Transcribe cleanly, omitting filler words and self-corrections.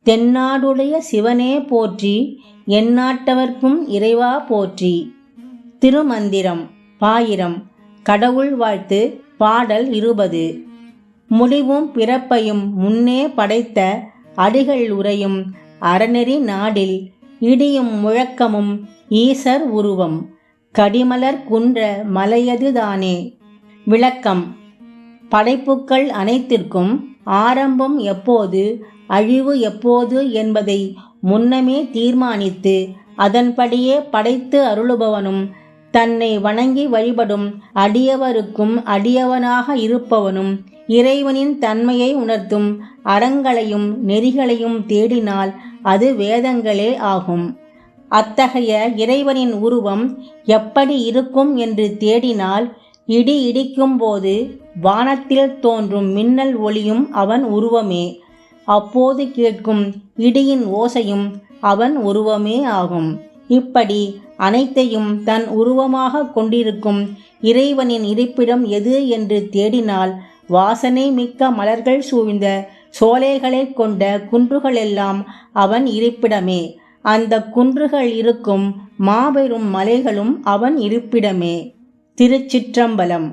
தென்னாடுடைய சிவனே போற்றி, எந்நாட்டவர்க்கும் இறைவா போற்றி. திருமந்திரம் பாயிரம். கடவுள் வாழ்த்து. பாடல் 20. முடிவும் பிறப்பையும் முன்னே படைத்த அடிகள் உரையும் அறநெறி நாடில் இடியும் முழக்கமும் ஈசர் உருவம் கடிமலர் குன்ற மலையது தானே. விளக்கம். படைப்புக்கள் அனைத்திற்கும் ஆரம்பம் எப்போது, அழிவு எப்போது என்பதை முன்னமே தீர்மானித்து அதன்படியே படைத்து அருளுபவனும், தன்னை வணங்கி வழிபடும் அடியவருக்கும் அடியவனாக இருப்பவனும், இறைவனின் தன்மையை உணர்த்தும் அறங்களையும் நெறிகளையும் தேடினால் அது வேதங்களே ஆகும். அத்தகைய இறைவனின் உருவம் எப்படி இருக்கும் என்று தேடினால், இடி இடிக்கும் போது வானத்தில் தோன்றும் மின்னல் ஒளியும் அவன் உருவமே. அப்போது கேட்கும் இடியின் ஓசையும் அவன் உருவமே ஆகும். இப்படி அனைத்தையும் தன் உருவமாக கொண்டிருக்கும் இறைவனின் இருப்பிடம் எது என்று தேடினால், வாசனை மிக்க மலர்கள் சூழ்ந்த சோலைகளை கொண்ட குன்றுகளெல்லாம் அவன் இருப்பிடமே. அந்த குன்றுகள் இருக்கும் மாபெரும் மலைகளும் அவன் இருப்பிடமே. திருச்சிற்றம்பலம்.